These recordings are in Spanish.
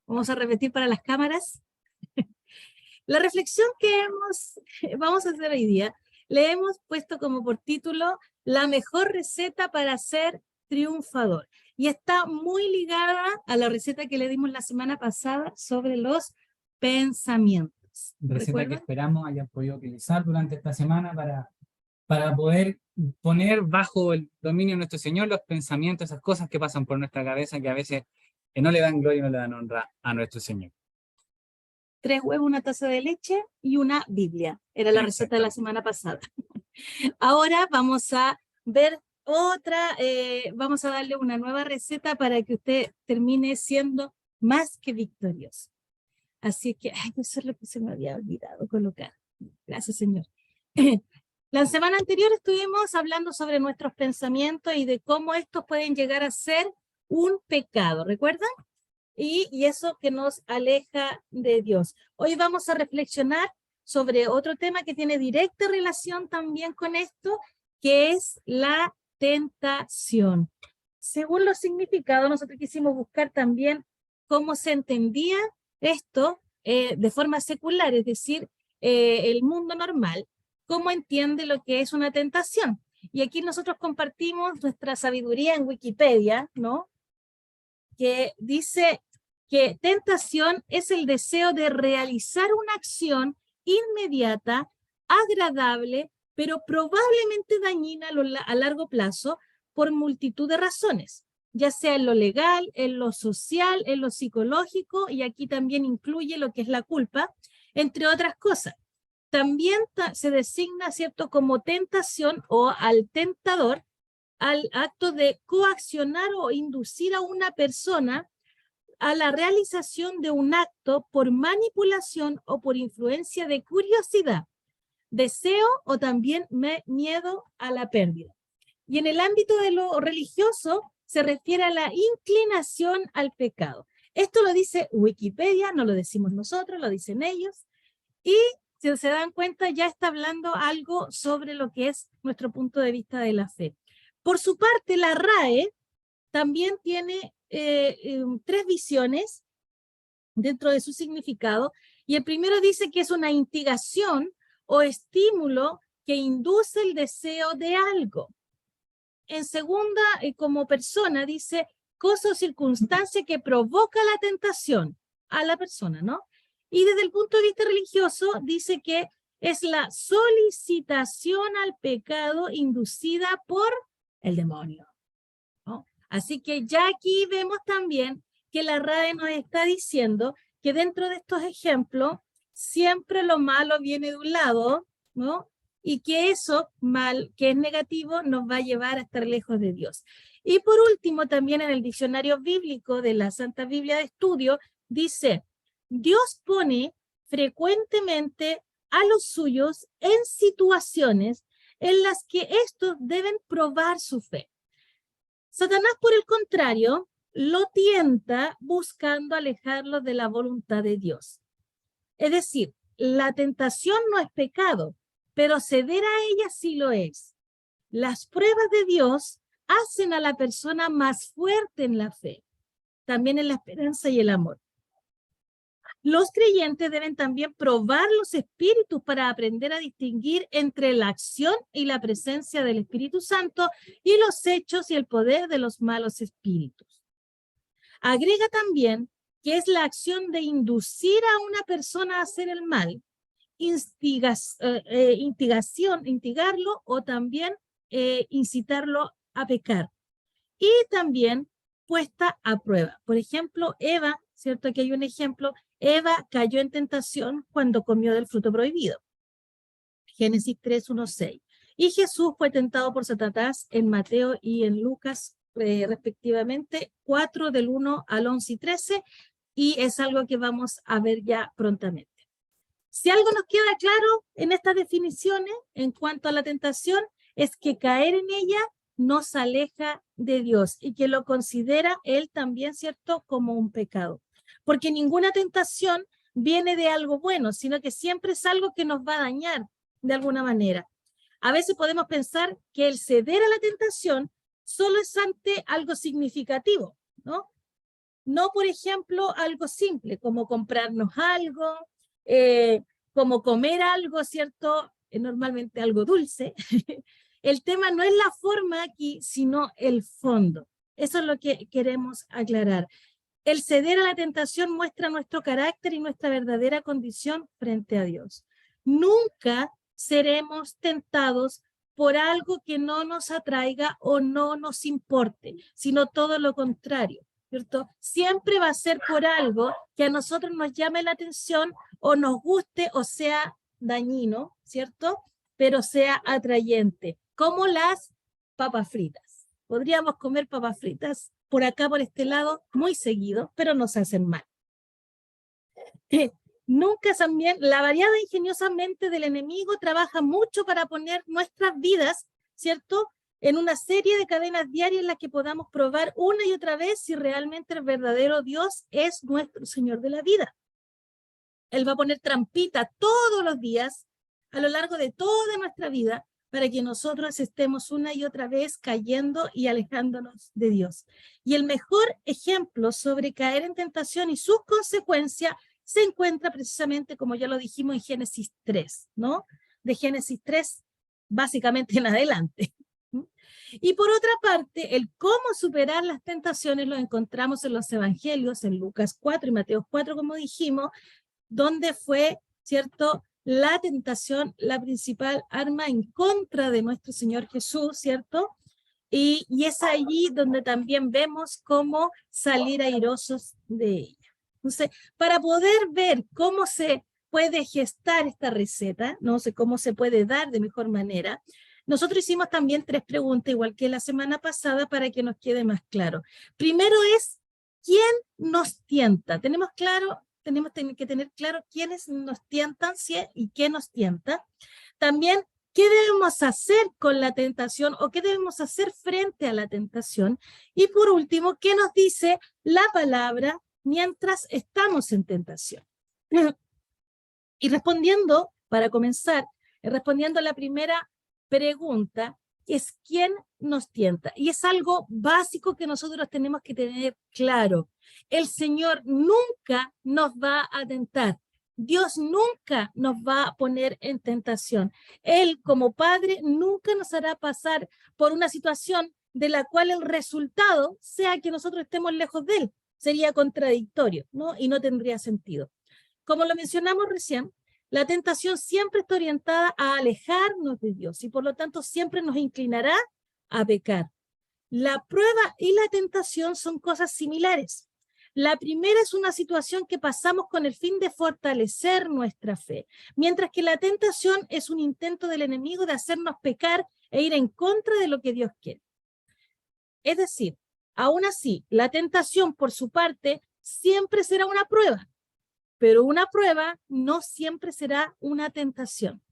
Vamos a repetir para las cámaras. La reflexión que vamos a hacer hoy día, le hemos puesto como por título la mejor receta para ser triunfador. Y está muy ligada a la receta que le dimos la semana pasada sobre los pensamientos. Receta que esperamos hayan podido utilizar durante esta semana para poder poner bajo el dominio de nuestro Señor los pensamientos, esas cosas que pasan por nuestra cabeza que a veces no le dan gloria y no le dan honra a nuestro Señor. 3 huevos, una taza de leche y una Biblia. Era la receta de la semana pasada. Ahora vamos a ver vamos a darle una nueva receta para que usted termine siendo más que victorioso. Así que, eso es lo que se me había olvidado colocar. Gracias, Señor. La semana anterior estuvimos hablando sobre nuestros pensamientos y de cómo estos pueden llegar a ser un pecado, ¿recuerdan? Y eso que nos aleja de Dios. Hoy vamos a reflexionar sobre otro tema que tiene directa relación también con esto, que es la tentación. Según los significados, nosotros quisimos buscar también cómo se entendía esto de forma secular, es decir, el mundo normal, cómo entiende lo que es una tentación. Y aquí nosotros compartimos nuestra sabiduría en Wikipedia, ¿no? Que dice que tentación es el deseo de realizar una acción inmediata, agradable, pero probablemente dañina a largo plazo por multitud de razones, ya sea en lo legal, en lo social, en lo psicológico, y aquí también incluye lo que es la culpa, entre otras cosas. También se designa, ¿cierto?, como tentación o al tentador, al acto de coaccionar o inducir a una persona a la realización de un acto por manipulación o por influencia de curiosidad, deseo o también miedo a la pérdida. Y en el ámbito de lo religioso se refiere a la inclinación al pecado. Esto lo dice Wikipedia, no lo decimos nosotros, lo dicen ellos. Y si se dan cuenta, ya está hablando algo sobre lo que es nuestro punto de vista de la fe. Por su parte, la RAE también tiene 3 visiones dentro de su significado, y el primero dice que es una instigación o estímulo que induce el deseo de algo. En segunda, como persona, dice cosa o circunstancia que provoca la tentación a la persona, ¿no? Y desde el punto de vista religioso, dice que es la solicitación al pecado inducida por el demonio, ¿no? Así que ya aquí vemos también que la RAE nos está diciendo que dentro de estos ejemplos siempre lo malo viene de un lado, ¿no? Y que eso mal, que es negativo, nos va a llevar a estar lejos de Dios. Y por último, también en el diccionario bíblico de la Santa Biblia de Estudio, dice, Dios pone frecuentemente a los suyos en situaciones en las que estos deben probar su fe. Satanás, por el contrario, lo tienta buscando alejarlo de la voluntad de Dios. Es decir, la tentación no es pecado, pero ceder a ella sí lo es. Las pruebas de Dios hacen a la persona más fuerte en la fe, también en la esperanza y el amor. Los creyentes deben también probar los espíritus para aprender a distinguir entre la acción y la presencia del Espíritu Santo y los hechos y el poder de los malos espíritus. Agrega también que es la acción de inducir a una persona a hacer el mal, instigarlo o también incitarlo a pecar. Y también puesta a prueba. Por ejemplo, Eva, ¿cierto? Aquí hay un ejemplo. Eva cayó en tentación cuando comió del fruto prohibido. Génesis 3, 1, 6. Y Jesús fue tentado por Satanás en Mateo y en Lucas, respectivamente, 4 del 1 al 11 y 13. Y es algo que vamos a ver ya prontamente. Si algo nos queda claro en estas definiciones en cuanto a la tentación, es que caer en ella nos aleja de Dios y que lo considera él también, ¿cierto?, como un pecado. Porque ninguna tentación viene de algo bueno, sino que siempre es algo que nos va a dañar de alguna manera. A veces podemos pensar que el ceder a la tentación solo es ante algo significativo, ¿no? No, por ejemplo, algo simple, como comprarnos algo, como comer algo, ¿cierto? Normalmente algo dulce. El tema no es la forma aquí, sino el fondo. Eso es lo que queremos aclarar. El ceder a la tentación muestra nuestro carácter y nuestra verdadera condición frente a Dios. Nunca seremos tentados por algo que no nos atraiga o no nos importe, sino todo lo contrario, ¿cierto? Siempre va a ser por algo que a nosotros nos llame la atención o nos guste o sea dañino, ¿cierto? Pero sea atrayente, como las papas fritas. Podríamos comer papas fritas por acá, por este lado, muy seguido, pero nos hacen mal. Nunca también, la variada ingeniosamente del enemigo trabaja mucho para poner nuestras vidas, ¿cierto?, en una serie de cadenas diarias en las que podamos probar una y otra vez si realmente el verdadero Dios es nuestro Señor de la vida. Él va a poner trampita todos los días, a lo largo de toda nuestra vida, para que nosotros estemos una y otra vez cayendo y alejándonos de Dios. Y el mejor ejemplo sobre caer en tentación y sus consecuencias se encuentra precisamente, como ya lo dijimos, en Génesis 3, ¿no? De Génesis 3, básicamente en adelante. Y por otra parte, el cómo superar las tentaciones lo encontramos en los evangelios, en Lucas 4 y Mateo 4, como dijimos, donde fue, ¿cierto?, la tentación la principal arma en contra de nuestro Señor Jesús, ¿cierto? Y es allí donde también vemos cómo salir airosos de ella. Entonces, para poder ver cómo se puede gestar esta receta, no sé cómo se puede dar de mejor manera, nosotros hicimos también 3 preguntas, igual que la semana pasada, para que nos quede más claro. Primero es, ¿quién nos tienta? Tenemos que tener claro quiénes nos tientan y qué nos tienta. También, ¿qué debemos hacer con la tentación o qué debemos hacer frente a la tentación? Y por último, ¿qué nos dice la palabra mientras estamos en tentación? Y respondiendo, para comenzar, respondiendo a la primera pregunta, es quién nos tienta. Y es algo básico que nosotros tenemos que tener claro. El Señor nunca nos va a tentar. Dios nunca nos va a poner en tentación. Él, como Padre, nunca nos hará pasar por una situación de la cual el resultado sea que nosotros estemos lejos de Él. Sería contradictorio, ¿no? Y no tendría sentido. Como lo mencionamos recién, la tentación siempre está orientada a alejarnos de Dios y por lo tanto siempre nos inclinará a pecar. La prueba y la tentación son cosas similares. La primera es una situación que pasamos con el fin de fortalecer nuestra fe, mientras que la tentación es un intento del enemigo de hacernos pecar e ir en contra de lo que Dios quiere. Es decir, aún así, la tentación por su parte siempre será una prueba, pero una prueba no siempre será una tentación.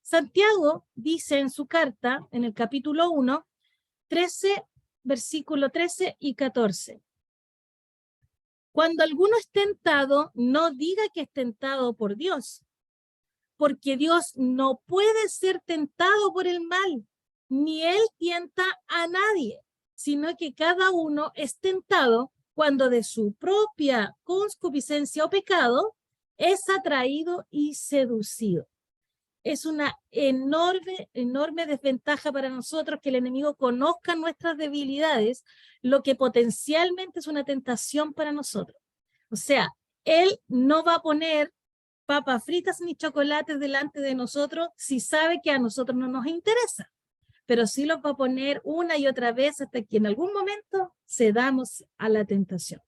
Santiago dice en su carta, en el capítulo 1, 13, versículo 13 y 14. Cuando alguno es tentado, no diga que es tentado por Dios, porque Dios no puede ser tentado por el mal, ni Él tienta a nadie, sino que cada uno es tentado cuando de su propia concupiscencia o pecado es atraído y seducido. Es una enorme desventaja para nosotros que el enemigo conozca nuestras debilidades, lo que potencialmente es una tentación para nosotros. O sea, él no va a poner papas fritas ni chocolates delante de nosotros si sabe que a nosotros no nos interesa, pero sí los va a poner una y otra vez hasta que en algún momento cedamos a la tentación.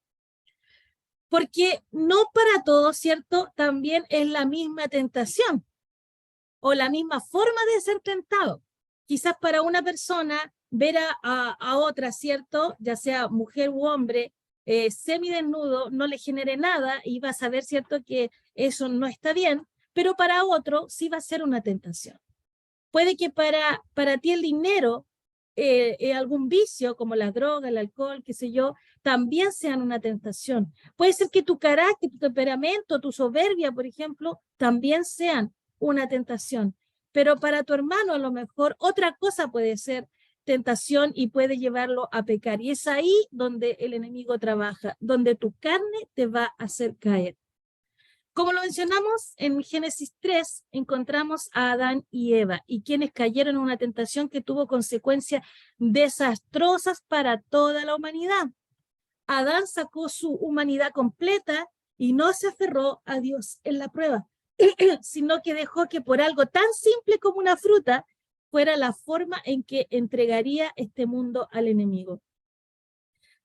Porque no para todos, ¿cierto? También es la misma tentación o la misma forma de ser tentado. Quizás para una persona ver a otra, ¿cierto? Ya sea mujer u hombre, semidesnudo, no le genere nada y va a saber, ¿cierto?, que eso no está bien, pero para otro sí va a ser una tentación. Puede que para ti el dinero, algún vicio como la droga, el alcohol, qué sé yo, también sean una tentación. Puede ser que tu carácter, tu temperamento, tu soberbia, por ejemplo, también sean una tentación. Pero para tu hermano a lo mejor otra cosa puede ser tentación y puede llevarlo a pecar. Y es ahí donde el enemigo trabaja, donde tu carne te va a hacer caer. Como lo mencionamos en Génesis 3, encontramos a Adán y Eva, y quienes cayeron en una tentación que tuvo consecuencias desastrosas para toda la humanidad. Adán sacó su humanidad completa y no se aferró a Dios en la prueba, sino que dejó que por algo tan simple como una fruta fuera la forma en que entregaría este mundo al enemigo.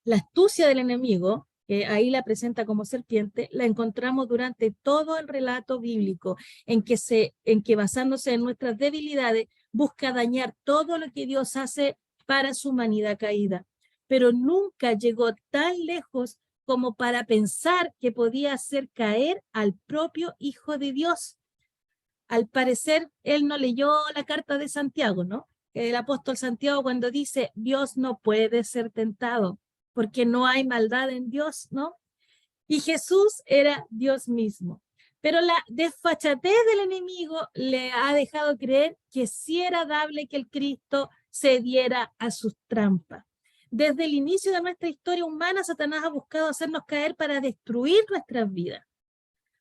La astucia del enemigo, que ahí la presenta como serpiente, la encontramos durante todo el relato bíblico, en que basándose en nuestras debilidades, busca dañar todo lo que Dios hace para su humanidad caída. Pero nunca llegó tan lejos como para pensar que podía hacer caer al propio Hijo de Dios. Al parecer, él no leyó la carta de Santiago, ¿no? El apóstol Santiago cuando dice, Dios no puede ser tentado, porque no hay maldad en Dios, ¿no? Y Jesús era Dios mismo. Pero la desfachatez del enemigo le ha dejado creer que sí era dable que el Cristo cediera a sus trampas. Desde el inicio de nuestra historia humana, Satanás ha buscado hacernos caer para destruir nuestras vidas.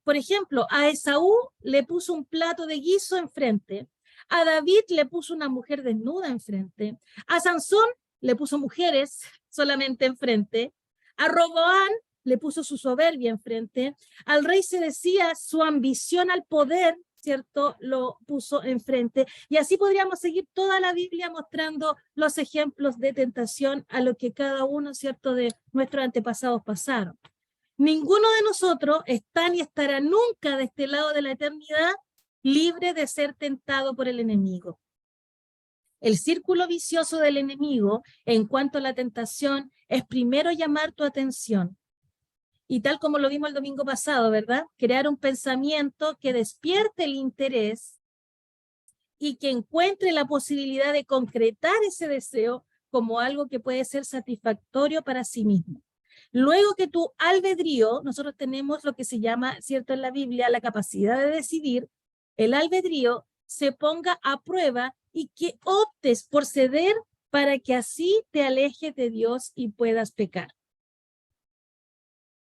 Por ejemplo, a Esaú le puso un plato de guiso enfrente, a David le puso una mujer desnuda enfrente, a Sansón le puso mujeres solamente enfrente, a Roboán le puso su soberbia enfrente, al rey se decía su ambición al poder, ¿cierto? Lo puso enfrente. Y así podríamos seguir toda la Biblia mostrando los ejemplos de tentación a lo que cada uno, ¿cierto?, de nuestros antepasados pasaron. Ninguno de nosotros está ni estará nunca de este lado de la eternidad libre de ser tentado por el enemigo. El círculo vicioso del enemigo en cuanto a la tentación es primero llamar tu atención. Y tal como lo vimos el domingo pasado, ¿verdad? Crear un pensamiento que despierte el interés y que encuentre la posibilidad de concretar ese deseo como algo que puede ser satisfactorio para sí mismo. Luego que tu albedrío, nosotros tenemos lo que se llama, ¿cierto?, en la Biblia, la capacidad de decidir, el albedrío se ponga a prueba y que optes por ceder para que así te alejes de Dios y puedas pecar.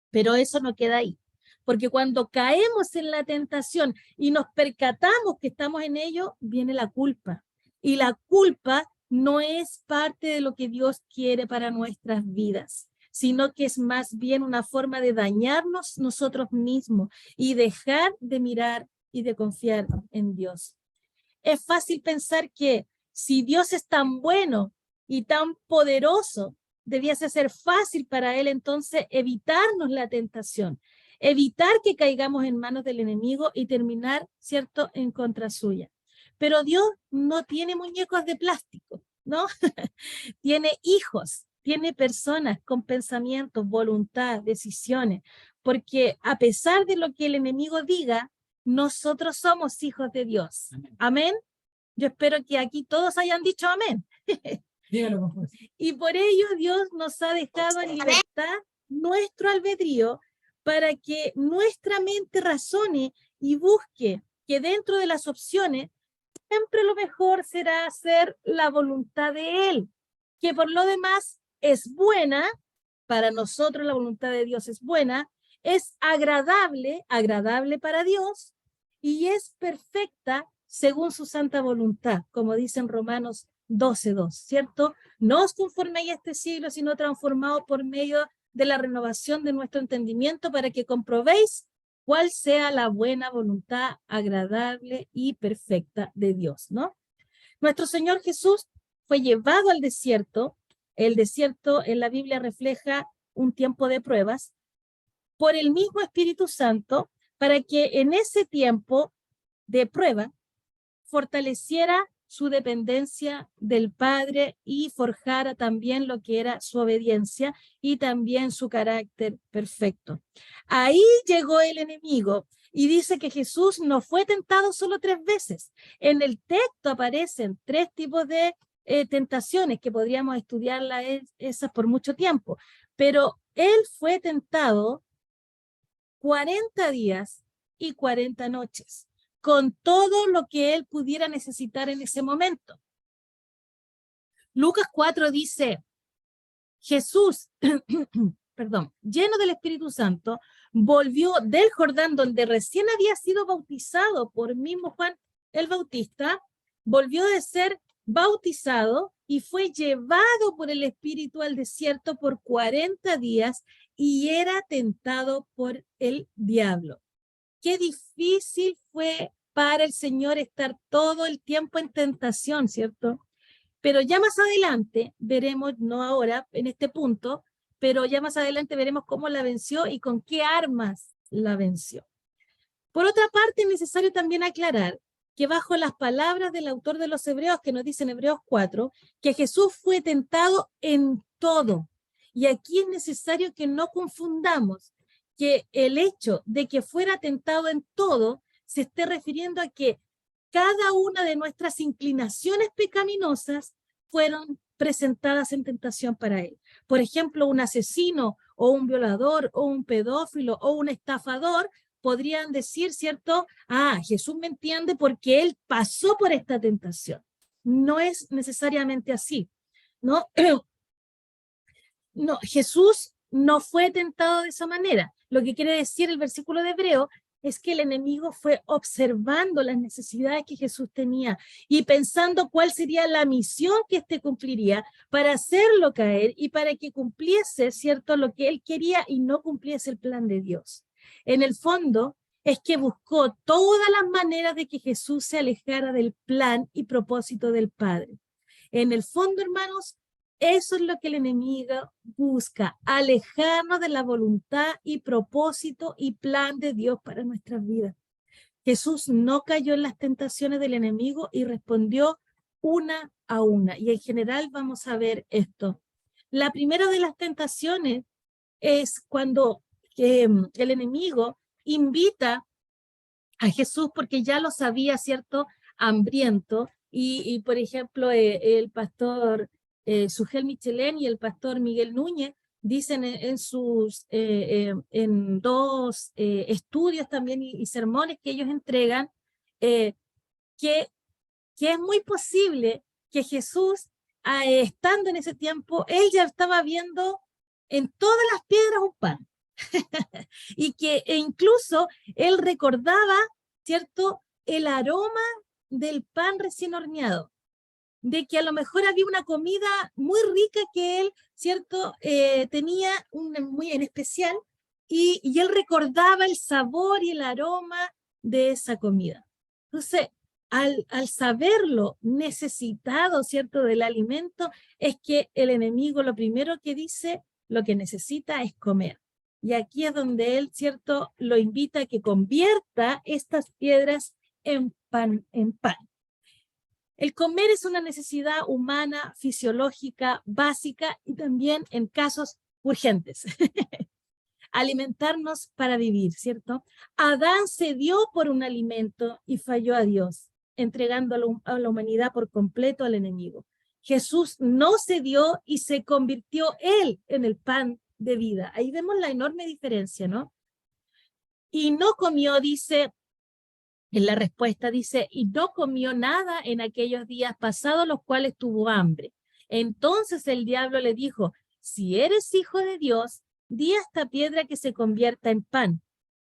Pero eso no queda ahí, porque cuando caemos en la tentación y nos percatamos que estamos en ello, viene la culpa. Y la culpa no es parte de lo que Dios quiere para nuestras vidas, sino que es más bien una forma de dañarnos nosotros mismos y dejar de mirar y de confiar en Dios. Es fácil pensar que si Dios es tan bueno y tan poderoso, debiese ser fácil para Él entonces evitarnos la tentación, evitar que caigamos en manos del enemigo y terminar, ¿cierto?, en contra suya. Pero Dios no tiene muñecos de plástico, ¿no? Tiene hijos, tiene personas con pensamientos, voluntad, decisiones, porque a pesar de lo que el enemigo diga, nosotros somos hijos de Dios. Amén. Yo espero que aquí todos hayan dicho amén. Dígalo, por favor. Y por ello Dios nos ha dejado en libertad nuestro albedrío para que nuestra mente razone y busque que dentro de las opciones siempre lo mejor será hacer la voluntad de Él, que por lo demás es buena, para nosotros la voluntad de Dios es buena, es agradable para Dios y es perfecta según su santa voluntad, como dicen Romanos 12:2, ¿cierto? No os conforméis a este siglo, sino transformados por medio de la renovación de nuestro entendimiento para que comprobéis cuál sea la buena voluntad agradable y perfecta de Dios, ¿no? Nuestro Señor Jesús fue llevado al desierto. El desierto en la Biblia refleja un tiempo de pruebas por el mismo Espíritu Santo para que en ese tiempo de prueba fortaleciera su dependencia del Padre y forjara también lo que era su obediencia y también su carácter perfecto. Ahí llegó el enemigo y dice que Jesús no fue tentado solo 3 veces. En el texto aparecen 3 tipos de tentaciones que podríamos estudiarlas esas por mucho tiempo, pero él fue tentado 40 días y 40 noches, con todo lo que él pudiera necesitar en ese momento. Lucas 4 dice, Jesús, perdón, lleno del Espíritu Santo, volvió del Jordán, donde recién había sido bautizado por mismo Juan el Bautista, volvió de ser bautizado y fue llevado por el Espíritu al desierto por 40 días y era tentado por el diablo. Qué difícil fue para el Señor estar todo el tiempo en tentación, ¿cierto? Pero ya más adelante veremos, no ahora en este punto, pero ya más adelante veremos cómo la venció y con qué armas la venció. Por otra parte, es necesario también aclarar que bajo las palabras del autor de los Hebreos, que nos dice en Hebreos 4, que Jesús fue tentado en todo. Y aquí es necesario que no confundamos que el hecho de que fuera tentado en todo se esté refiriendo a que cada una de nuestras inclinaciones pecaminosas fueron presentadas en tentación para él. Por ejemplo, un asesino o un violador o un pedófilo o un estafador podrían decir, ¿cierto? Ah, Jesús me entiende porque él pasó por esta tentación. No es necesariamente así, ¿no? No, Jesús no fue tentado de esa manera. Lo que quiere decir el versículo de Hebreo es que el enemigo fue observando las necesidades que Jesús tenía y pensando cuál sería la misión que éste cumpliría para hacerlo caer y para que cumpliese, ¿cierto?, lo que él quería y no cumpliese el plan de Dios. En el fondo, es que buscó todas las maneras de que Jesús se alejara del plan y propósito del Padre. En el fondo, hermanos, eso es lo que el enemigo busca, alejarnos de la voluntad y propósito y plan de Dios para nuestras vidas. Jesús no cayó en las tentaciones del enemigo y respondió una a una. Y en general vamos a ver esto. La primera de las tentaciones es cuando el enemigo invita a Jesús porque ya lo sabía, ¿cierto?, hambriento. Y por ejemplo, el pastor Sugel Michelén y el pastor Miguel Núñez dicen en dos estudios también y sermones que ellos entregan que es muy posible que Jesús, estando en ese tiempo, él ya estaba viendo en todas las piedras un pan. Y que incluso él recordaba, ¿cierto?, el aroma del pan recién horneado, de que a lo mejor había una comida muy rica que él, ¿cierto?, tenía muy en especial, y él recordaba el sabor y el aroma de esa comida. Entonces, al saberlo necesitado, ¿cierto?, del alimento, es que el enemigo lo primero que dice, lo que necesita es comer. Y aquí es donde él, ¿cierto?, lo invita a que convierta estas piedras en pan, en pan. El comer es una necesidad humana, fisiológica, básica y también en casos urgentes. Alimentarnos para vivir, ¿cierto? Adán cedió por un alimento y falló a Dios, entregando a la humanidad por completo al enemigo. Jesús no cedió y se convirtió él en el pan de vida. Ahí vemos la enorme diferencia, ¿no? Y no comió, dice, en la respuesta dice, y no comió nada en aquellos días pasados, los cuales tuvo hambre. Entonces el diablo le dijo, si eres hijo de Dios, di a esta piedra que se convierta en pan.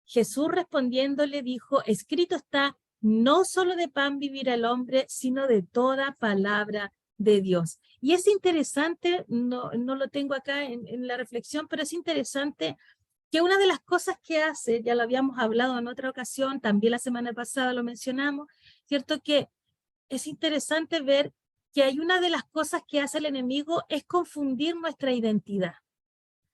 Jesús respondiendo le dijo, escrito está, no solo de pan vivirá el hombre, sino de toda palabra de Dios. Y es interesante, no lo tengo acá en la reflexión, pero es interesante que una de las cosas que hace, ya lo habíamos hablado en otra ocasión, también la semana pasada lo mencionamos, ¿cierto? Que es interesante ver que hay una de las cosas que hace el enemigo es confundir nuestra identidad.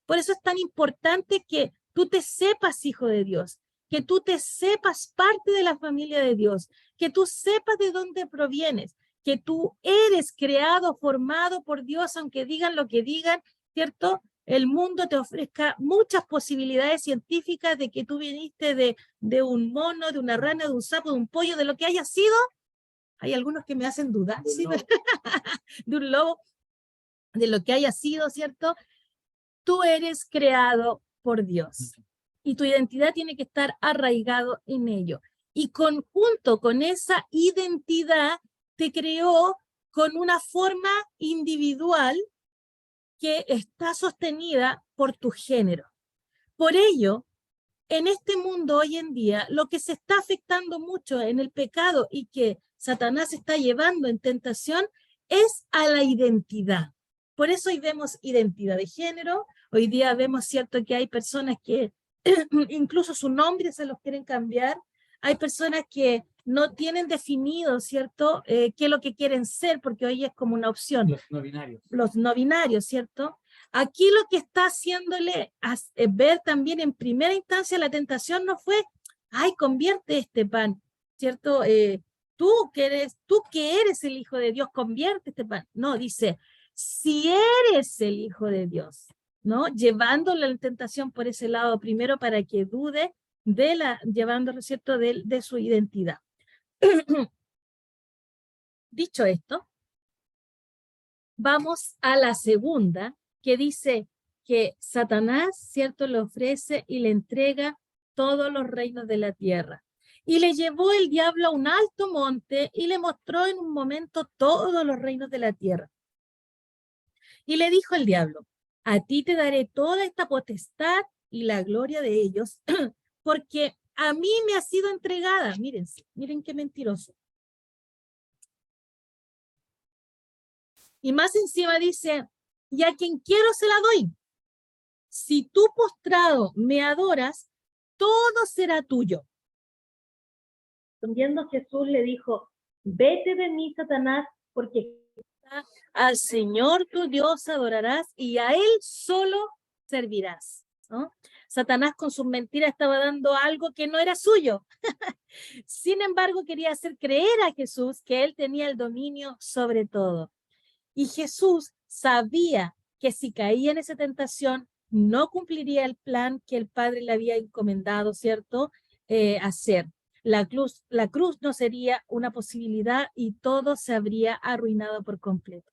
Por eso es tan importante que tú te sepas hijo de Dios, que tú te sepas parte de la familia de Dios, que tú sepas de dónde provienes, que tú eres creado, formado por Dios, aunque digan lo que digan, ¿cierto? El mundo te ofrezca muchas posibilidades científicas de que tú viniste de un mono, de una rana, de un sapo, de un pollo, de lo que haya sido. Hay algunos que me hacen dudar, ¿sí? De un lobo, de lo que haya sido, ¿cierto? Tú eres creado por Dios y tu identidad tiene que estar arraigado en ello. Y junto con esa identidad te creó con una forma individual que está sostenida por tu género. Por ello, en este mundo hoy en día, lo que se está afectando mucho en el pecado y que Satanás está llevando en tentación es a la identidad. Por eso hoy vemos identidad de género, hoy día vemos, cierto, que hay personas que incluso su nombre se los quieren cambiar, hay personas que no tienen definido, ¿cierto?, qué es lo que quieren ser, porque hoy es como una opción. Los no binarios. Los no binarios, ¿cierto? Aquí lo que está haciéndole ver también en primera instancia la tentación no fue, ay, convierte este pan, ¿cierto? Tú que eres el Hijo de Dios, convierte este pan. No, dice, si eres el Hijo de Dios, ¿no? Llevándole la tentación por ese lado primero para que dude llevándolo, ¿cierto?, de su identidad. Dicho esto, vamos a la segunda, que dice que Satanás, ¿cierto?, le ofrece y le entrega todos los reinos de la tierra. Y le llevó el diablo a un alto monte y le mostró en un momento todos los reinos de la tierra. Y le dijo el diablo, a ti te daré toda esta potestad y la gloria de ellos, porque a mí me ha sido entregada. Miren qué mentiroso. Y más encima dice, y a quien quiero se la doy. Si tú postrado me adoras, todo será tuyo. Respondiendo Jesús le dijo, vete de mí, Satanás, porque al Señor tu Dios adorarás y a Él solo servirás, ¿no? Satanás con sus mentiras estaba dando algo que no era suyo. Sin embargo, quería hacer creer a Jesús que Él tenía el dominio sobre todo. Y Jesús sabía que si caía en esa tentación, no cumpliría el plan que el Padre le había encomendado, ¿cierto?, hacer. La cruz no sería una posibilidad y todo se habría arruinado por completo.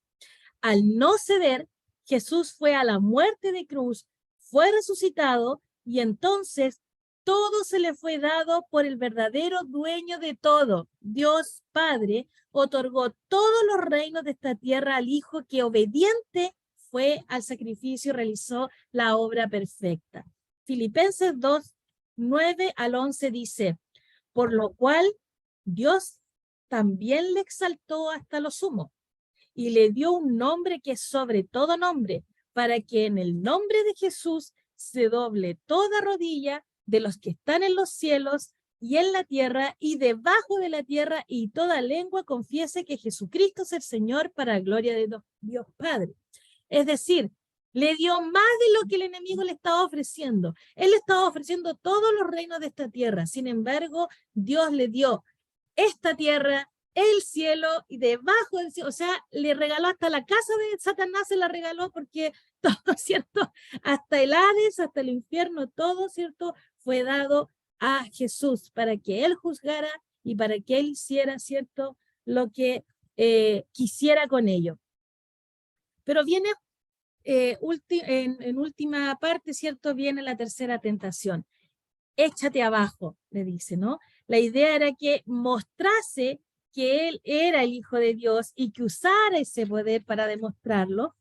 Al no ceder, Jesús fue a la muerte de cruz, fue resucitado y entonces todo se le fue dado por el verdadero dueño de todo. Dios Padre otorgó todos los reinos de esta tierra al Hijo que obediente fue al sacrificio y realizó la obra perfecta. Filipenses 2, 9 al 11 dice, por lo cual Dios también le exaltó hasta lo sumo y le dio un nombre que es sobre todo nombre, para que en el nombre de Jesús se doble toda rodilla de los que están en los cielos y en la tierra y debajo de la tierra, y toda lengua confiese que Jesucristo es el Señor para gloria de Dios Padre. Es decir, le dio más de lo que el enemigo le estaba ofreciendo. Él le estaba ofreciendo todos los reinos de esta tierra. Sin embargo, Dios le dio esta tierra, el cielo y debajo del cielo. O sea, le regaló hasta la casa de Satanás, se la regaló porque todo, ¿cierto? Hasta el Hades, hasta el infierno, todo, ¿cierto? Fue dado a Jesús para que Él juzgara y para que Él hiciera, ¿cierto?, lo que quisiera con ello. Pero viene en última parte, ¿cierto?, viene la tercera tentación. Échate abajo, le dice, ¿no? La idea era que mostrase que él era el Hijo de Dios y que usara ese poder para demostrarlo,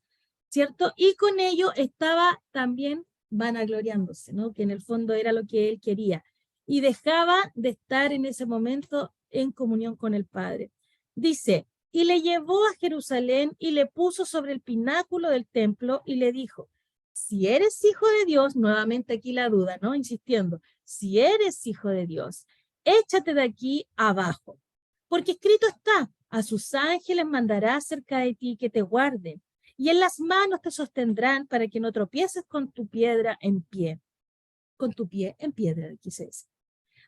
¿cierto? Y con ello estaba también vanagloriándose, ¿no? Que en el fondo era lo que él quería. Y dejaba de estar en ese momento en comunión con el Padre. Dice, y le llevó a Jerusalén y le puso sobre el pináculo del templo y le dijo, si eres hijo de Dios, nuevamente aquí la duda, ¿no? Insistiendo, si eres hijo de Dios, échate de aquí abajo, porque escrito está, a sus ángeles mandará cerca de ti que te guarden, y en las manos te sostendrán para que no tropieces con tu piedra en pie. Con tu pie en piedra, quise decir.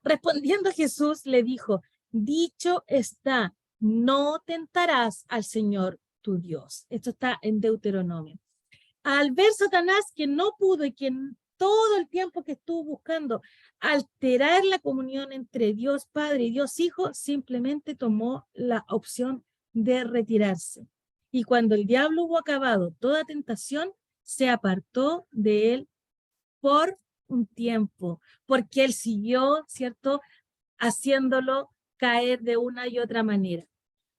Respondiendo Jesús le dijo, dicho está, no tentarás al Señor tu Dios. Esto está en Deuteronomio. Al ver Satanás que no pudo y que todo el tiempo que estuvo buscando alterar la comunión entre Dios Padre y Dios Hijo, simplemente tomó la opción de retirarse. Y cuando el diablo hubo acabado toda tentación, se apartó de él por un tiempo, porque él siguió, ¿cierto?, haciéndolo caer de una y otra manera.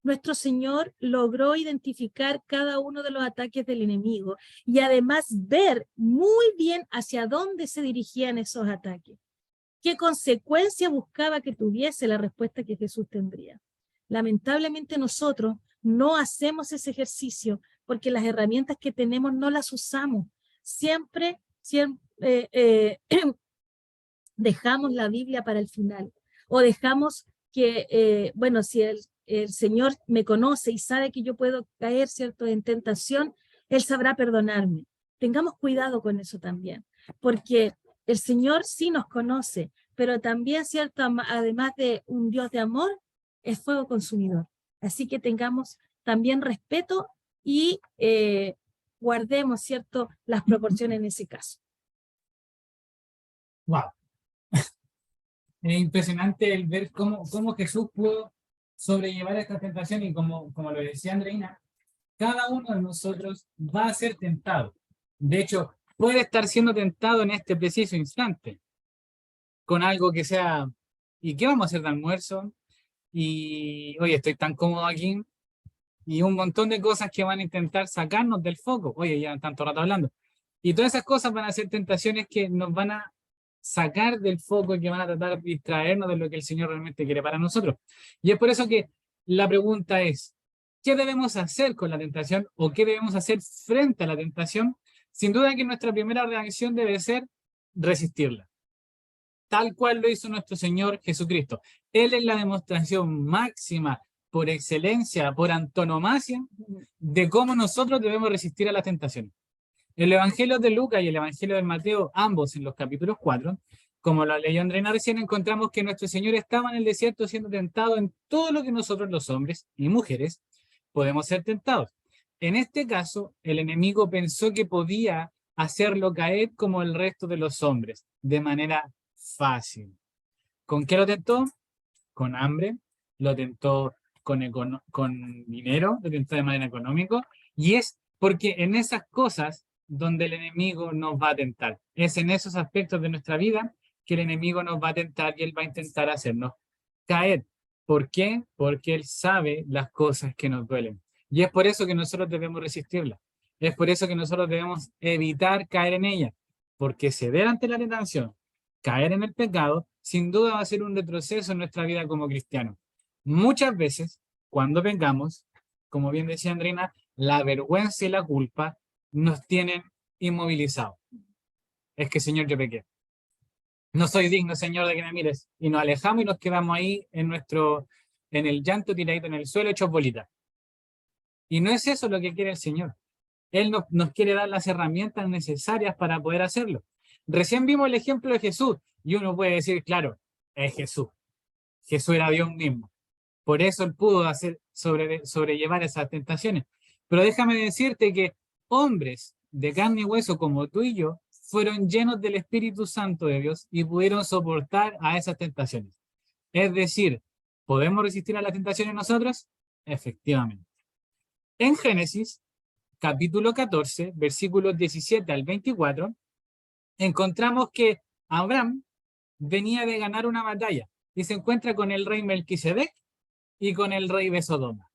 nuestro Señor logró identificar cada uno de los ataques del enemigo y además ver muy bien hacia dónde se dirigían esos ataques. ¿Qué consecuencia buscaba que tuviese la respuesta que Jesús tendría? Lamentablemente nosotros no hacemos ese ejercicio porque las herramientas que tenemos no las usamos. Siempre dejamos la Biblia para el final o dejamos que, bueno, si el Señor me conoce y sabe que yo puedo caer, ¿cierto?, en tentación, Él sabrá perdonarme. Tengamos cuidado con eso también, porque el Señor sí nos conoce, pero también, ¿cierto?, además de un Dios de amor, es fuego consumidor. Así que tengamos también respeto y guardemos, ¿cierto?, las proporciones en ese caso. Wow. Es impresionante el ver cómo Jesús pudo sobrellevar esta tentación y como lo decía Andreina, cada uno de nosotros va a ser tentado. De hecho, puede estar siendo tentado en este preciso instante con algo que sea, ¿y qué vamos a hacer de almuerzo? Y, oye, estoy tan cómodo aquí. Y un montón de cosas que van a intentar sacarnos del foco. Oye, ya tanto rato hablando. Y todas esas cosas van a ser tentaciones que nos van a sacar del foco y que van a tratar de distraernos de lo que el Señor realmente quiere para nosotros. Y es por eso que la pregunta es, ¿qué debemos hacer con la tentación o qué debemos hacer frente a la tentación? Sin duda que nuestra primera reacción debe ser resistirla, tal cual lo hizo nuestro Señor Jesucristo. Él es la demostración máxima, por excelencia, por antonomasia, de cómo nosotros debemos resistir a las tentaciones. El Evangelio de Lucas y el Evangelio de Mateo, ambos en los capítulos 4, como lo leyó Andreina recién, encontramos que nuestro Señor estaba en el desierto siendo tentado en todo lo que nosotros los hombres y mujeres podemos ser tentados. En este caso, el enemigo pensó que podía hacerlo caer como el resto de los hombres, de manera fácil. ¿Con qué lo tentó? Con hambre, lo tentó con dinero, lo tentó de manera económica, y es porque en esas cosas donde el enemigo nos va a tentar. Es en esos aspectos de nuestra vida que el enemigo nos va a tentar y él va a intentar hacernos caer. ¿Por qué? Porque él sabe las cosas que nos duelen. Y es por eso que nosotros debemos resistirla. Es por eso que nosotros debemos evitar caer en ella. Porque ceder ante la tentación, caer en el pecado, sin duda va a ser un retroceso en nuestra vida como cristianos. Muchas veces, cuando pecamos, como bien decía Andrina, la vergüenza y la culpa nos tienen inmovilizados. Es que, Señor, yo pequé. No soy digno, Señor, de que me mires. Y nos alejamos y nos quedamos ahí en el llanto tiradito en el suelo, hechos bolitas. Y no es eso lo que quiere el Señor. Él nos quiere dar las herramientas necesarias para poder hacerlo. Recién vimos el ejemplo de Jesús y uno puede decir, claro, es Jesús. Jesús era Dios mismo. Por eso él pudo sobrellevar esas tentaciones. Pero déjame decirte que hombres de carne y hueso como tú y yo fueron llenos del Espíritu Santo de Dios y pudieron soportar a esas tentaciones. Es decir, ¿podemos resistir a las tentaciones nosotros? Efectivamente. En Génesis, capítulo 14, versículos 17 al 24, encontramos que Abraham venía de ganar una batalla y se encuentra con el rey Melquisedec y con el rey de Sodoma.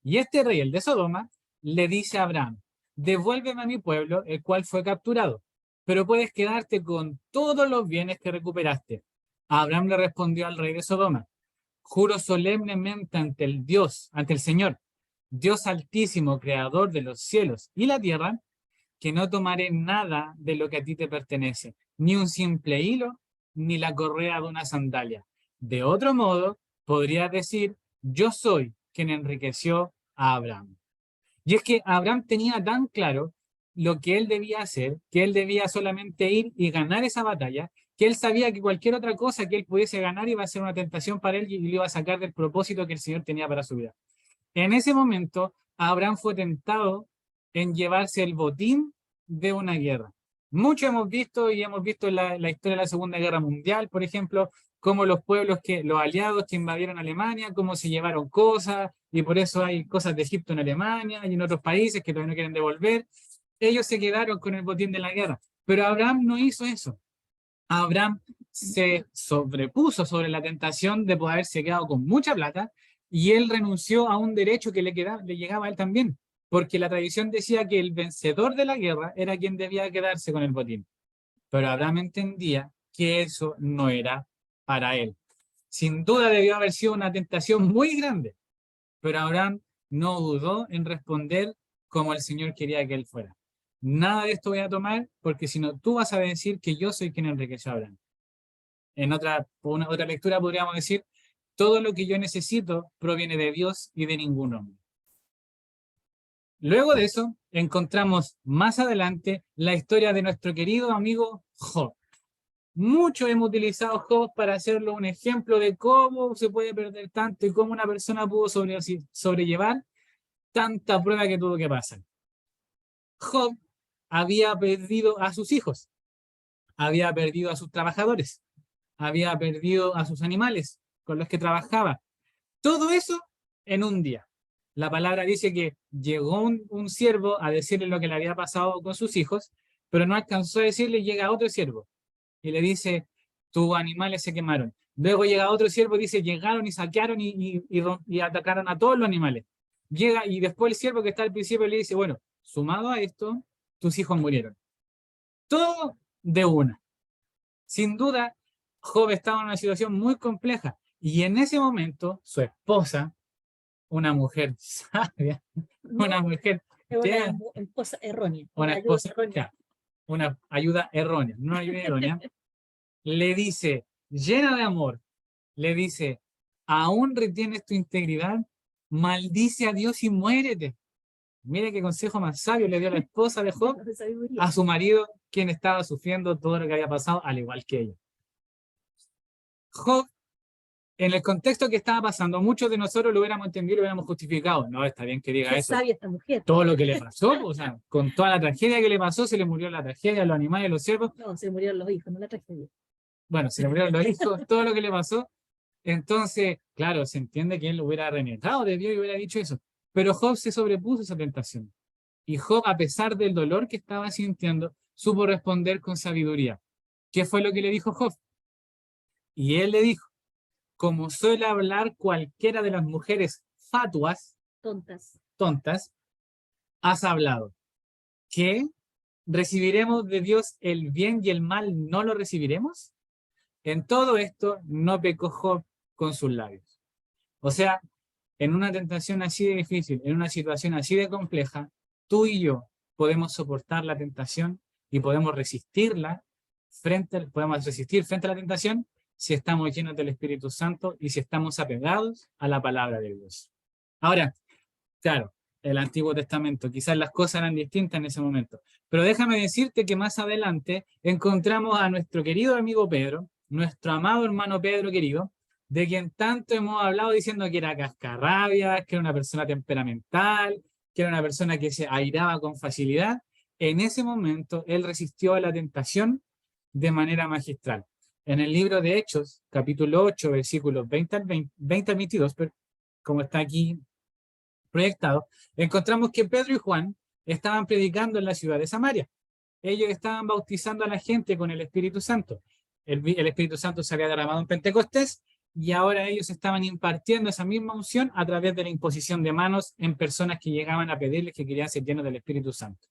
Y este rey, el de Sodoma, le dice a Abraham, devuélveme a mi pueblo, el cual fue capturado, pero puedes quedarte con todos los bienes que recuperaste. Abraham le respondió al rey de Sodoma, juro solemnemente ante el Señor, Dios altísimo, creador de los cielos y la tierra, que no tomaré nada de lo que a ti te pertenece, ni un simple hilo, ni la correa de una sandalia. De otro modo, podría decir, yo soy quien enriqueció a Abraham. Y es que Abraham tenía tan claro lo que él debía hacer, que él debía solamente ir y ganar esa batalla, que él sabía que cualquier otra cosa que él pudiese ganar iba a ser una tentación para él y le iba a sacar del propósito que el Señor tenía para su vida. En ese momento, Abraham fue tentado en llevarse el botín de una guerra. Mucho hemos visto en la historia de la Segunda Guerra Mundial, por ejemplo, cómo los aliados que invadieron Alemania, cómo se llevaron cosas, y por eso hay cosas de Egipto en Alemania y en otros países que todavía no quieren devolver. Ellos se quedaron con el botín de la guerra, pero Abraham no hizo eso. Abraham se sobrepuso sobre la tentación de poder haberse quedado con mucha plata y él renunció a un derecho que le llegaba a él también, porque la tradición decía que el vencedor de la guerra era quien debía quedarse con el botín. Pero Abraham entendía que eso no era para él. Sin duda debió haber sido una tentación muy grande, pero Abraham no dudó en responder como el Señor quería que él fuera. Nada de esto voy a tomar, porque si no, tú vas a decir que yo soy quien enriqueció a Abraham. En otra lectura podríamos decir, todo lo que yo necesito proviene de Dios y de ningún hombre. Luego de eso, encontramos más adelante la historia de nuestro querido amigo Job. Muchos hemos utilizado Job para hacerlo un ejemplo de cómo se puede perder tanto y cómo una persona pudo sobrellevar tanta prueba que tuvo que pasar. Job había perdido a sus hijos, había perdido a sus trabajadores, había perdido a sus animales con los que trabajaba. Todo eso en un día. La palabra dice que llegó un siervo a decirle lo que le había pasado con sus hijos, pero no alcanzó a decirle, llega otro siervo y le dice, tus animales se quemaron. Luego llega otro siervo y dice, llegaron y saquearon y atacaron a todos los animales. Llega y después el siervo que está al principio le dice, bueno, sumado a esto, tus hijos murieron. Todo de una. Sin duda, Job estaba en una situación muy compleja y en ese momento su esposa, una mujer sabia, una mujer es una esposa errónea. una esposa errónea, una ayuda errónea, no una ayuda errónea, le dice, llena de amor, le dice, ¿aún retienes tu integridad? Maldice a Dios y muérete. Mire qué consejo más sabio le dio la esposa de Job a su marido, quien estaba sufriendo todo lo que había pasado, al igual que ella. Job, en el contexto que estaba pasando, muchos de nosotros lo hubiéramos entendido y lo hubiéramos justificado. No, está bien que diga Qué eso. sabia esta mujer. Todo lo que le pasó, o sea, con toda la tragedia que le pasó, se le murió la tragedia, los animales, los ciervos. No, se murieron los hijos, no la tragedia. Bueno, se le murieron los hijos, todo lo que le pasó. Entonces, claro, se entiende que él hubiera renegado de Dios y hubiera dicho eso. Pero Job se sobrepuso a esa tentación. Y Job, a pesar del dolor que estaba sintiendo, supo responder con sabiduría. ¿Qué fue lo que le dijo Job? Y él le dijo, como suele hablar cualquiera de las mujeres fatuas, tontas, has hablado. ¿Que recibiremos de Dios el bien y el mal no lo recibiremos? En todo esto no pecó Job con sus labios. O sea, en una tentación así de difícil, en una situación así de compleja, tú y yo podemos soportar la tentación y podemos podemos resistir frente a la tentación si estamos llenos del Espíritu Santo y si estamos apegados a la palabra de Dios. Ahora, claro, el Antiguo Testamento, quizás las cosas eran distintas en ese momento, pero déjame decirte que más adelante encontramos a nuestro querido amigo Pedro, nuestro amado hermano Pedro querido, de quien tanto hemos hablado diciendo que era cascarrabias, que era una persona temperamental, que era una persona que se airaba con facilidad. En ese momento él resistió a la tentación de manera magistral. En el libro de Hechos, capítulo 8, versículos 20 al 22, pero como está aquí proyectado, encontramos que Pedro y Juan estaban predicando en la ciudad de Samaria. Ellos estaban bautizando a la gente con el Espíritu Santo. El Espíritu Santo se había derramado en Pentecostés y ahora ellos estaban impartiendo esa misma unción a través de la imposición de manos en personas que llegaban a pedirles que querían ser llenos del Espíritu Santo.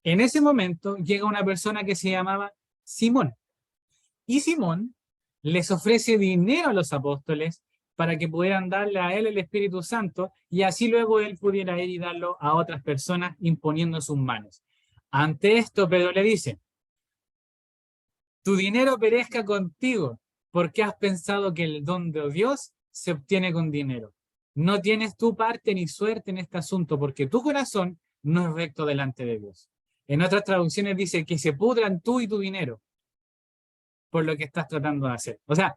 En ese momento llega una persona que se llamaba Simón. Y Simón les ofrece dinero a los apóstoles para que pudieran darle a él el Espíritu Santo y así luego él pudiera ir y darlo a otras personas imponiendo sus manos. Ante esto, Pedro le dice, tu dinero perezca contigo, porque has pensado que el don de Dios se obtiene con dinero. No tienes tu parte ni suerte en este asunto, porque tu corazón no es recto delante de Dios. En otras traducciones dice que se pudran tú y tu dinero por lo que estás tratando de hacer. O sea,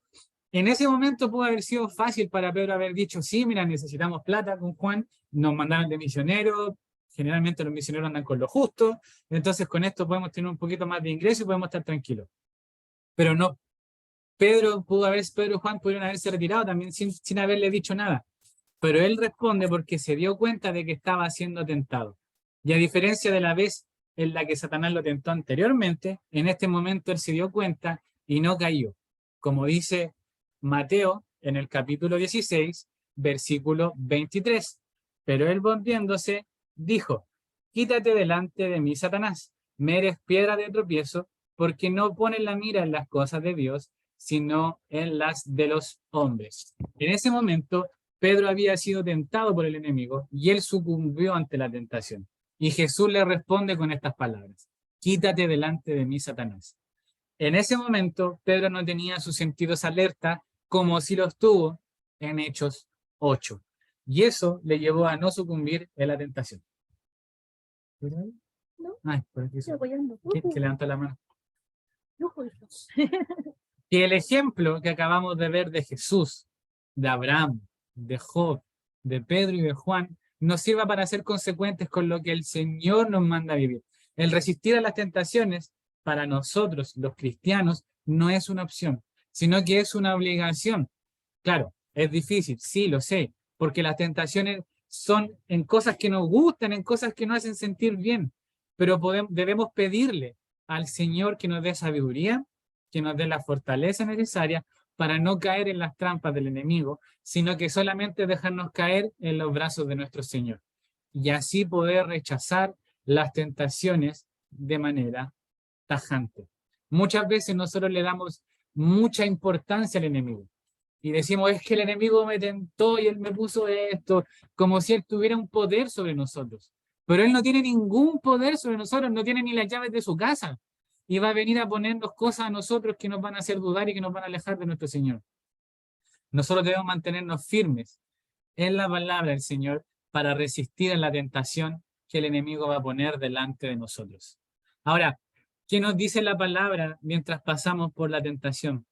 en ese momento pudo haber sido fácil para Pedro haber dicho, sí, mira, necesitamos plata con Juan, nos mandaron de misioneros, generalmente los misioneros andan con lo justo, entonces con esto podemos tener un poquito más de ingreso y podemos estar tranquilos. Pero no, Pedro y Juan pudieron haberse retirado también sin haberle dicho nada. Pero él responde porque se dio cuenta de que estaba siendo tentado. Y a diferencia de la vez en la que Satanás lo tentó anteriormente, en este momento él se dio cuenta y no cayó. Como dice Mateo en el capítulo 16, versículo 23. Pero él volviéndose, dijo: quítate delante de mí, Satanás, me eres piedra de tropiezo, porque no pones la mira en las cosas de Dios, sino en las de los hombres. En ese momento, Pedro había sido tentado por el enemigo y él sucumbió ante la tentación. Y Jesús le responde con estas palabras: quítate delante de mí, Satanás. En ese momento, Pedro no tenía sus sentidos alerta como si los tuvo en Hechos 8. Y eso le llevó a no sucumbir en la tentación. No, Ay, por aquí estoy apoyando. que levantó la mano. Lujo, hijo. Que el ejemplo que acabamos de ver de Jesús, de Abraham, de Job, de Pedro y de Juan, nos sirva para ser consecuentes con lo que el Señor nos manda a vivir. El resistir a las tentaciones, para nosotros, los cristianos, no es una opción, sino que es una obligación. Claro, es difícil, sí, lo sé, porque las tentaciones son en cosas que nos gustan, en cosas que nos hacen sentir bien, pero debemos pedirle al Señor que nos dé sabiduría, que nos dé la fortaleza necesaria para no caer en las trampas del enemigo, sino que solamente dejarnos caer en los brazos de nuestro Señor y así poder rechazar las tentaciones de manera tajante. Muchas veces nosotros le damos mucha importancia al enemigo y decimos: es que el enemigo me tentó y él me puso esto, como si él tuviera un poder sobre nosotros. Pero él no tiene ningún poder sobre nosotros, no tiene ni las llaves de su casa. Y va a venir a ponernos cosas a nosotros que nos van a hacer dudar y que nos van a alejar de nuestro Señor. Nosotros debemos mantenernos firmes en la palabra del Señor para resistir a la tentación que el enemigo va a poner delante de nosotros. Ahora, ¿qué nos dice la palabra mientras pasamos por la tentación?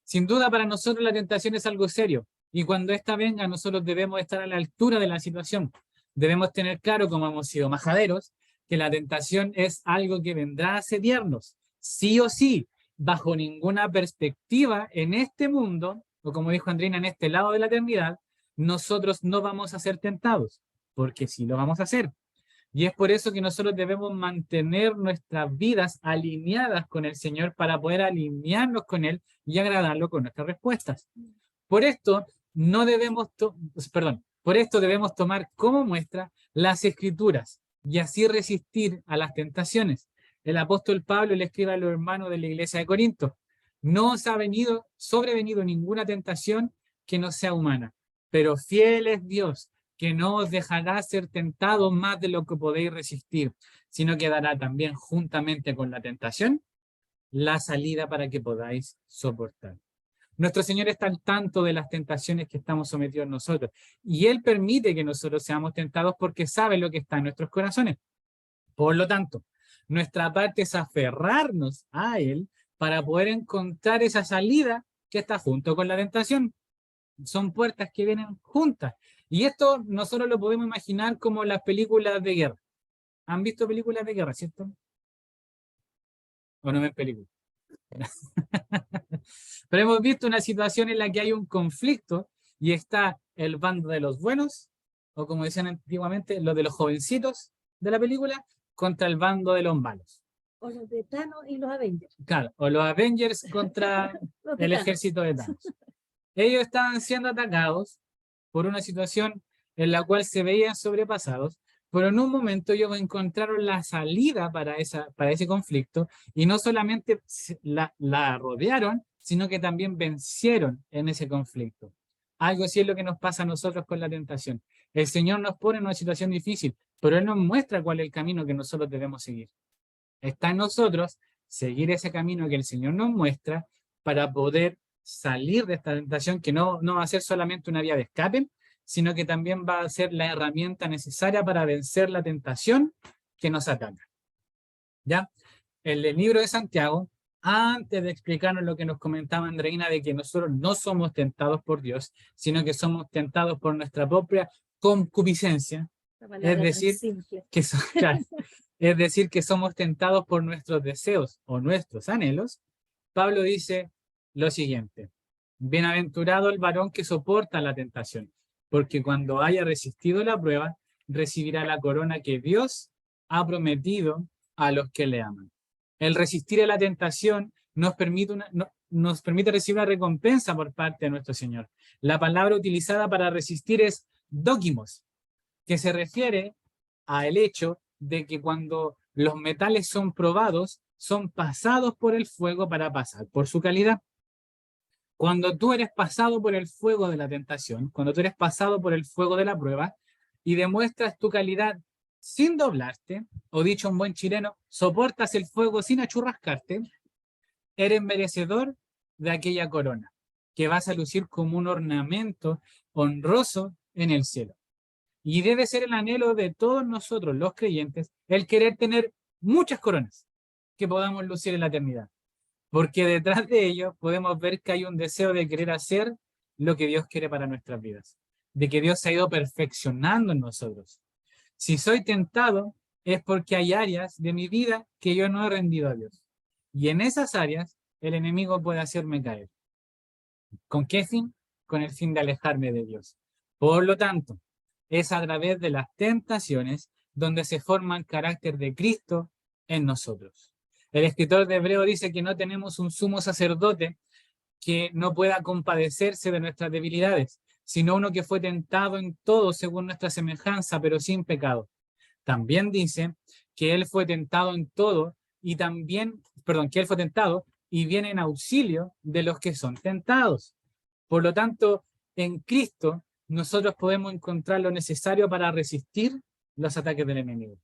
Sin duda, para nosotros la tentación es algo serio, y cuando ésta venga, nosotros debemos estar a la altura de la situación. Debemos tener claro, como hemos sido majaderos, que la tentación es algo que vendrá a asediarnos, sí o sí, bajo ninguna perspectiva en este mundo, o como dijo Andrina, en este lado de la eternidad, nosotros no vamos a ser tentados, porque sí lo vamos a hacer. Y es por eso que nosotros debemos mantener nuestras vidas alineadas con el Señor para poder alinearnos con Él y agradarlo con nuestras respuestas. Por esto por esto debemos tomar como muestra las Escrituras y así resistir a las tentaciones. El apóstol Pablo le escribe a los hermanos de la iglesia de Corinto: no os ha sobrevenido ninguna tentación que no sea humana, pero fiel es Dios, que no os dejará ser tentados más de lo que podéis resistir, sino que dará también juntamente con la tentación la salida para que podáis soportar. Nuestro Señor está al tanto de las tentaciones que estamos sometidos nosotros, y Él permite que nosotros seamos tentados porque sabe lo que está en nuestros corazones. Por lo tanto, nuestra parte es aferrarnos a Él para poder encontrar esa salida que está junto con la tentación. Son puertas que vienen juntas. Y esto nosotros lo podemos imaginar como las películas de guerra. ¿Han visto películas de guerra, cierto? ¿O no ven películas? Pero hemos visto una situación en la que hay un conflicto y está el bando de los buenos, o como decían antiguamente, los de los jovencitos de la película, contra el bando de los malos. O los de Thanos y los Avengers. Claro, o los Avengers contra el ejército de Thanos. Ellos estaban siendo atacados por una situación en la cual se veían sobrepasados, pero en un momento ellos encontraron la salida para ese conflicto y no solamente la rodearon, sino que también vencieron en ese conflicto. Algo así es lo que nos pasa a nosotros con la tentación. El Señor nos pone en una situación difícil, pero Él nos muestra cuál es el camino que nosotros debemos seguir. Está en nosotros seguir ese camino que el Señor nos muestra para poder salir de esta tentación, que no va a ser solamente una vía de escape, sino que también va a ser la herramienta necesaria para vencer la tentación que nos ataca. ¿Ya? El libro de Santiago, antes de explicarnos lo que nos comentaba Andreina de que nosotros no somos tentados por Dios, sino que somos tentados por nuestra propia concupiscencia, es decir, claro, es decir, que somos tentados por nuestros deseos o nuestros anhelos, Pablo dice lo siguiente: bienaventurado el varón que soporta la tentación, porque cuando haya resistido la prueba, recibirá la corona que Dios ha prometido a los que le aman. El resistir a la tentación nos permite nos permite recibir una recompensa por parte de nuestro Señor. La palabra utilizada para resistir es dóquimos, que se refiere al hecho de que cuando los metales son probados, son pasados por el fuego para pasar por su calidad. Cuando tú eres pasado por el fuego de la tentación, cuando tú eres pasado por el fuego de la prueba y demuestras tu calidad sin doblarte, o dicho en buen chileno, soportas el fuego sin achurrascarte, eres merecedor de aquella corona, que vas a lucir como un ornamento honroso en el cielo. Y debe ser el anhelo de todos nosotros, los creyentes, el querer tener muchas coronas que podamos lucir en la eternidad. Porque detrás de ello podemos ver que hay un deseo de querer hacer lo que Dios quiere para nuestras vidas, de que Dios se ha ido perfeccionando en nosotros. Si soy tentado es porque hay áreas de mi vida que yo no he rendido a Dios. Y en esas áreas el enemigo puede hacerme caer. ¿Con qué fin? Con el fin de alejarme de Dios. Por lo tanto, es a través de las tentaciones donde se forma el carácter de Cristo en nosotros. El escritor de Hebreo dice que no tenemos un sumo sacerdote que no pueda compadecerse de nuestras debilidades, sino uno que fue tentado en todo según nuestra semejanza, pero sin pecado. También dice que él fue tentado en todo y también, que él fue tentado y viene en auxilio de los que son tentados. Por lo tanto, en Cristo nosotros podemos encontrar lo necesario para resistir los ataques del enemigo.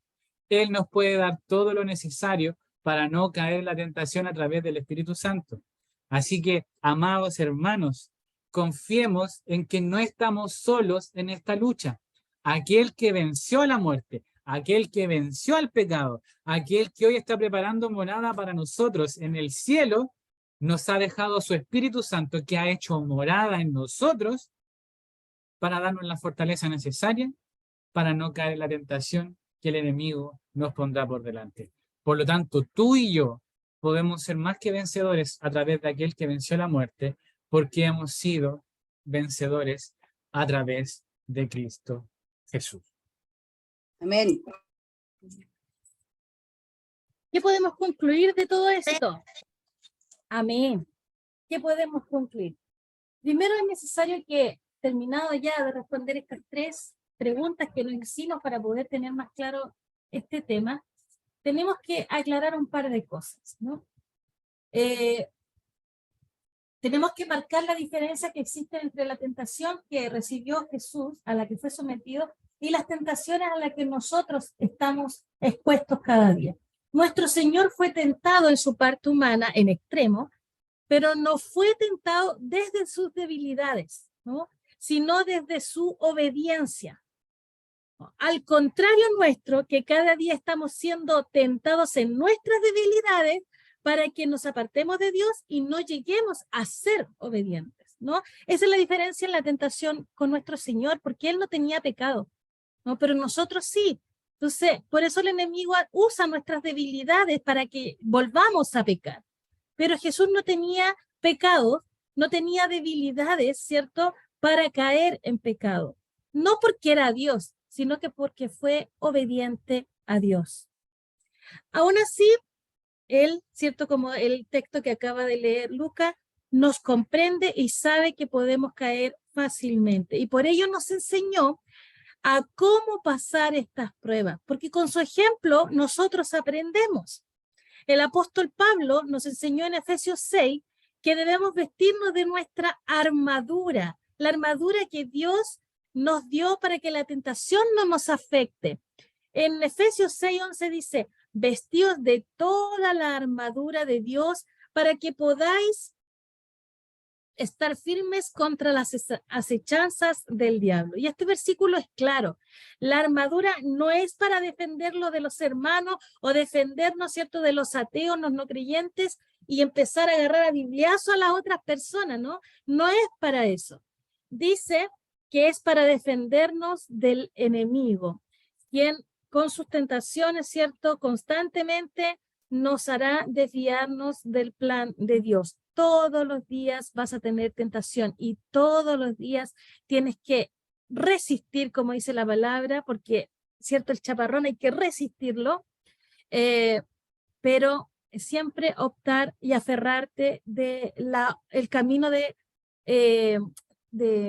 Él nos puede dar todo lo necesario para no caer en la tentación a través del Espíritu Santo. Así que, amados hermanos, confiemos en que no estamos solos en esta lucha. Aquel que venció a la muerte, aquel que venció al pecado, aquel que hoy está preparando morada para nosotros en el cielo, nos ha dejado su Espíritu Santo que ha hecho morada en nosotros para darnos la fortaleza necesaria para no caer en la tentación que el enemigo nos pondrá por delante. Por lo tanto, tú y yo podemos ser más que vencedores a través de aquel que venció la muerte, porque hemos sido vencedores a través de Cristo Jesús. Amén. ¿Qué podemos concluir de todo esto? Amén. ¿Qué podemos concluir? Primero es necesario que, terminado ya de responder estas 3 preguntas que nos hicimos para poder tener más claro este tema, tenemos que aclarar un par de cosas, ¿no? Tenemos que marcar la diferencia que existe entre la tentación que recibió Jesús, a la que fue sometido, y las tentaciones a las que nosotros estamos expuestos cada día. Nuestro Señor fue tentado en su parte humana, en extremo, pero no fue tentado desde sus debilidades, ¿no? Sino desde su obediencia. Al contrario nuestro, que cada día estamos siendo tentados en nuestras debilidades para que nos apartemos de Dios y no lleguemos a ser obedientes, ¿no? Esa es la diferencia en la tentación con nuestro Señor, porque Él no tenía pecado, ¿no? Pero nosotros sí. Entonces, por eso el enemigo usa nuestras debilidades para que volvamos a pecar. Pero Jesús no tenía pecados, no tenía debilidades, ¿cierto?, para caer en pecado. No porque era Dios, sino que porque fue obediente a Dios. Aún así, Él, ¿cierto?, como el texto que acaba de leer Lucas, nos comprende y sabe que podemos caer fácilmente. Y por ello nos enseñó a cómo pasar estas pruebas, porque con su ejemplo nosotros aprendemos. El apóstol Pablo nos enseñó en Efesios 6 que debemos vestirnos de nuestra armadura, la armadura que Dios nos dio para que la tentación no nos afecte. En Efesios 6:11 dice, vestidos de toda la armadura de Dios para que podáis estar firmes contra las acechanzas del diablo. Y este versículo es claro. La armadura no es para defenderlo de los hermanos o defendernos, ¿cierto?, de los ateos, los no creyentes y empezar a agarrar a bibliazo a las otras personas, ¿no? No es para eso. Dice que es para defendernos del enemigo, quien con sus tentaciones, ¿cierto?, constantemente nos hará desviarnos del plan de Dios. Todos los días vas a tener tentación y todos los días tienes que resistir, como dice la palabra, porque, cierto, el chaparrón hay que resistirlo, pero siempre optar y aferrarte de el camino de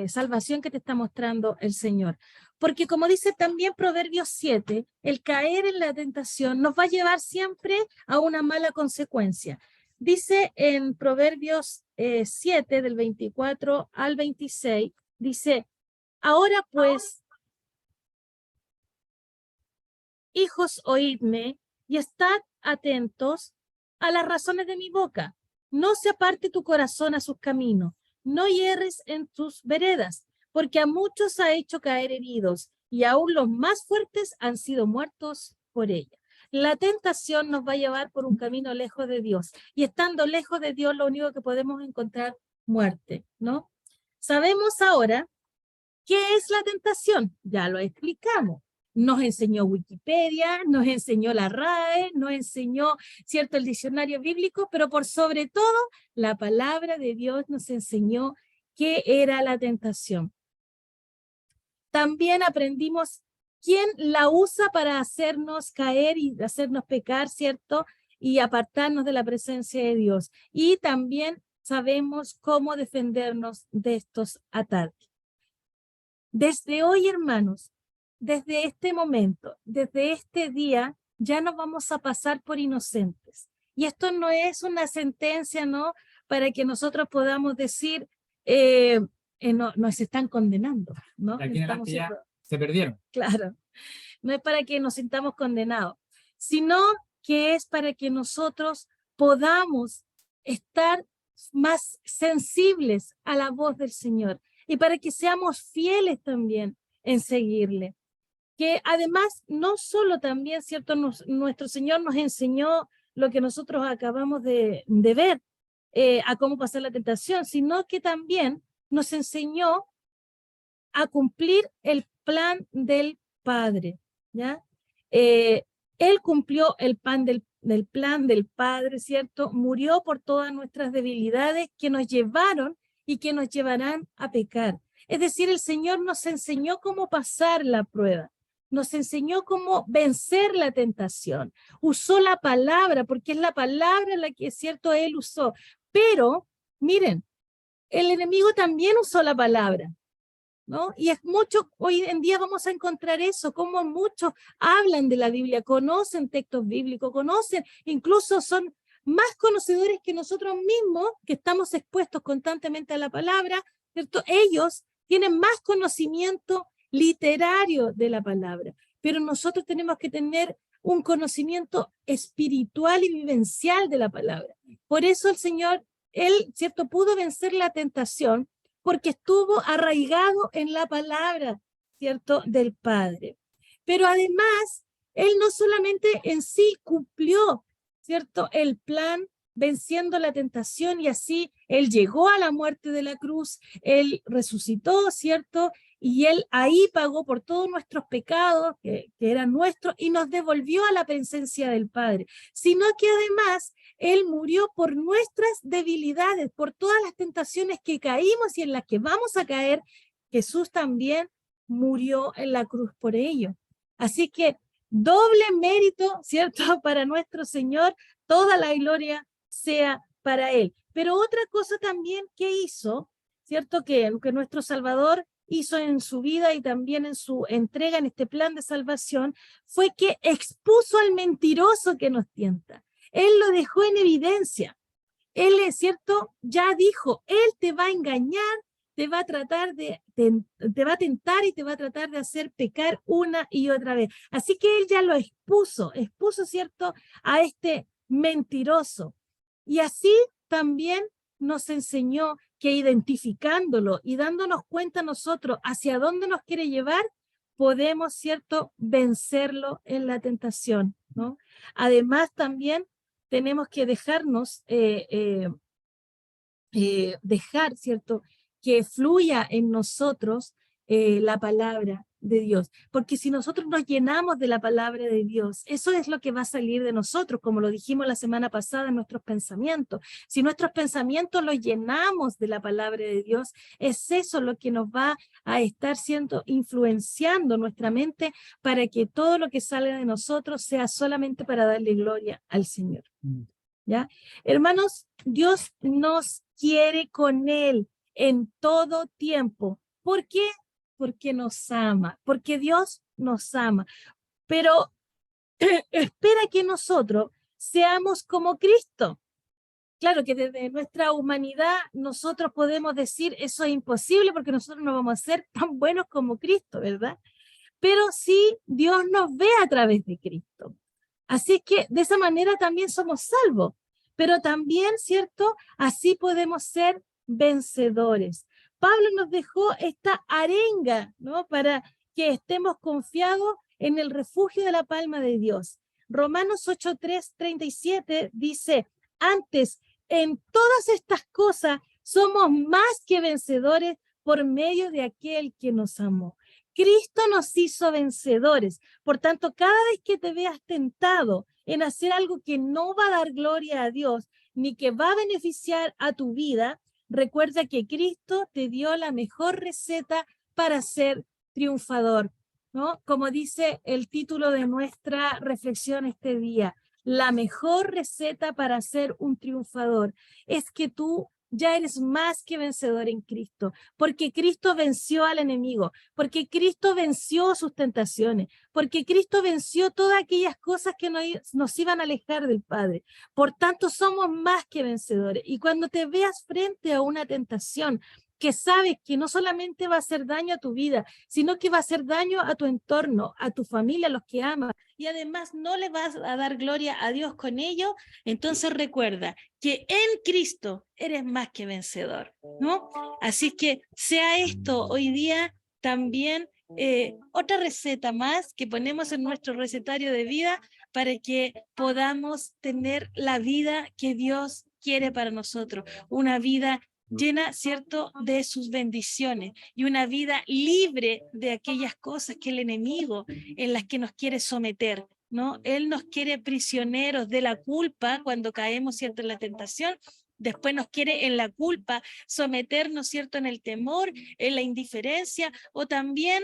salvación que te está mostrando el Señor. Porque como dice también Proverbios 7, el caer en la tentación nos va a llevar siempre a una mala consecuencia. Dice en Proverbios 7, del 24 al 26, dice, ahora pues, hijos, oídme y estad atentos a las razones de mi boca. No se aparte tu corazón a sus caminos, no hierres en tus veredas, porque a muchos ha hecho caer heridos, y aún los más fuertes han sido muertos por ella. La tentación nos va a llevar por un camino lejos de Dios, y estando lejos de Dios, lo único que podemos encontrar muerte, ¿no? Sabemos ahora qué es la tentación, ya lo explicamos. Nos enseñó Wikipedia, nos enseñó la RAE, nos enseñó, cierto, el diccionario bíblico, pero por sobre todo, la palabra de Dios nos enseñó qué era la tentación. También aprendimos quién la usa para hacernos caer y hacernos pecar, ¿cierto? Y apartarnos de la presencia de Dios. Y también sabemos cómo defendernos de estos ataques. Desde hoy, hermanos, desde este momento, desde este día, ya no vamos a pasar por inocentes. Y esto no es una sentencia, ¿no? Para que nosotros podamos decir, no, nos están condenando, ¿no? De aquí en adelante ya se perdieron. Claro, no es para que nos sintamos condenados, sino que es para que nosotros podamos estar más sensibles a la voz del Señor y para que seamos fieles también en seguirle. Que además, no solo también, ¿cierto? Nuestro Señor nos enseñó lo que nosotros acabamos de ver, a cómo pasar la tentación, sino que también nos enseñó a cumplir el plan del Padre, ¿ya? Él cumplió el plan del Padre, ¿cierto? Murió por todas nuestras debilidades que nos llevaron y que nos llevarán a pecar. Es decir, el Señor nos enseñó cómo pasar la prueba, nos enseñó cómo vencer la tentación. Usó la palabra, porque es la palabra la que, ¿cierto?, Él usó. Pero, miren, el enemigo también usó la palabra, ¿no? Y es mucho, hoy en día vamos a encontrar eso, como muchos hablan de la Biblia, conocen textos bíblicos, conocen, incluso son más conocedores que nosotros mismos, que estamos expuestos constantemente a la palabra, ¿cierto? Ellos tienen más conocimiento literario de la palabra, pero nosotros tenemos que tener un conocimiento espiritual y vivencial de la palabra. Por eso el Señor, Él, ¿cierto?, pudo vencer la tentación, porque estuvo arraigado en la palabra, ¿cierto?, del Padre. Pero además, Él no solamente en sí cumplió, ¿cierto?, el plan venciendo la tentación, y así Él llegó a la muerte de la cruz, Él resucitó, ¿cierto?, y Él ahí pagó por todos nuestros pecados, que eran nuestros, y nos devolvió a la presencia del Padre, sino que además Él murió por nuestras debilidades, por todas las tentaciones que caímos y en las que vamos a caer. Jesús también murió en la cruz por ello. Así que doble mérito, ¿cierto?, para nuestro Señor, toda la gloria sea para Él. Pero otra cosa también que hizo, ¿cierto?, que nuestro Salvador hizo en su vida y también en su entrega en este plan de salvación, fue que expuso al mentiroso que nos tienta. Él lo dejó en evidencia. Él, es cierto, ya dijo, Él te va a engañar, te va a tratar te va a tentar y te va a tratar de hacer pecar una y otra vez. Así que Él ya lo expuso, ¿cierto?, a este mentiroso. Y así también nos enseñó que identificándolo y dándonos cuenta nosotros hacia dónde nos quiere llevar, podemos, ¿cierto?, vencerlo en la tentación, ¿no? Además, también tenemos que dejarnos, dejar, ¿cierto?, que fluya en nosotros la palabra de Dios. Porque si nosotros nos llenamos de la palabra de Dios, eso es lo que va a salir de nosotros, como lo dijimos la semana pasada en nuestros pensamientos. Si nuestros pensamientos los llenamos de la palabra de Dios, es eso lo que nos va a estar influenciando nuestra mente para que todo lo que sale de nosotros sea solamente para darle gloria al Señor. ¿ya? Hermanos, Dios nos quiere con Él en todo tiempo. ¿Por qué? Porque nos ama, porque Dios nos ama. Pero espera que nosotros seamos como Cristo. Claro que desde nuestra humanidad nosotros podemos decir eso es imposible porque nosotros no vamos a ser tan buenos como Cristo, ¿verdad? Pero sí Dios nos ve a través de Cristo. Así es que de esa manera también somos salvos, pero también, ¿cierto? Así podemos ser vencedores. Pablo nos dejó esta arenga, ¿no? Para que estemos confiados en el refugio de la palma de Dios. Romanos 8:37 dice, antes, en todas estas cosas somos más que vencedores por medio de aquel que nos amó. Cristo nos hizo vencedores. Por tanto, cada vez que te veas tentado en hacer algo que no va a dar gloria a Dios, ni que va a beneficiar a tu vida, recuerda que Cristo te dio la mejor receta para ser triunfador, ¿no? Como dice el título de nuestra reflexión este día, la mejor receta para ser un triunfador es que tú ya eres más que vencedor en Cristo, porque Cristo venció al enemigo, porque Cristo venció sus tentaciones, porque Cristo venció todas aquellas cosas que nos iban a alejar del Padre. Por tanto, somos más que vencedores. Y cuando te veas frente a una tentación, que sabes que no solamente va a hacer daño a tu vida, sino que va a hacer daño a tu entorno, a tu familia, a los que amas, y además no le vas a dar gloria a Dios con ello, entonces recuerda que en Cristo eres más que vencedor, ¿no? Así que sea esto hoy día también otra receta más que ponemos en nuestro recetario de vida para que podamos tener la vida que Dios quiere para nosotros, una vida llena, ¿cierto?, de sus bendiciones y una vida libre de aquellas cosas que el enemigo en las que nos quiere someter, ¿no? Él nos quiere prisioneros de la culpa cuando caemos, ¿cierto?, en la tentación. Después nos quiere en la culpa someternos, ¿cierto?, en el temor, en la indiferencia, o también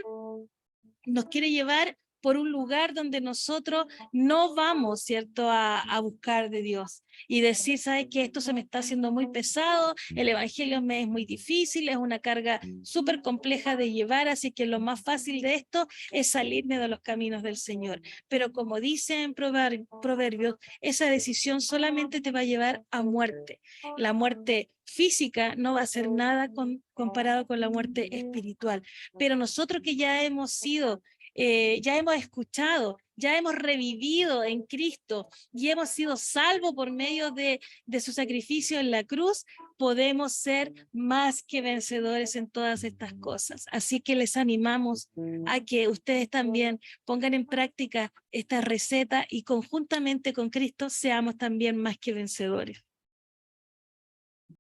nos quiere llevar por un lugar donde nosotros no vamos, ¿cierto?, a buscar de Dios y decir, ¿sabes qué? Esto se me está haciendo muy pesado, el evangelio me es muy difícil, es una carga súper compleja de llevar, así que lo más fácil de esto es salirme de los caminos del Señor. Pero como dice en Proverbios, esa decisión solamente te va a llevar a muerte. La muerte física no va a ser nada comparado con la muerte espiritual. Pero nosotros que ya hemos sido ya hemos escuchado, ya hemos revivido en Cristo y hemos sido salvos por medio de su sacrificio en la cruz, podemos ser más que vencedores en todas estas cosas. Así que les animamos a que ustedes también pongan en práctica esta receta y conjuntamente con Cristo seamos también más que vencedores.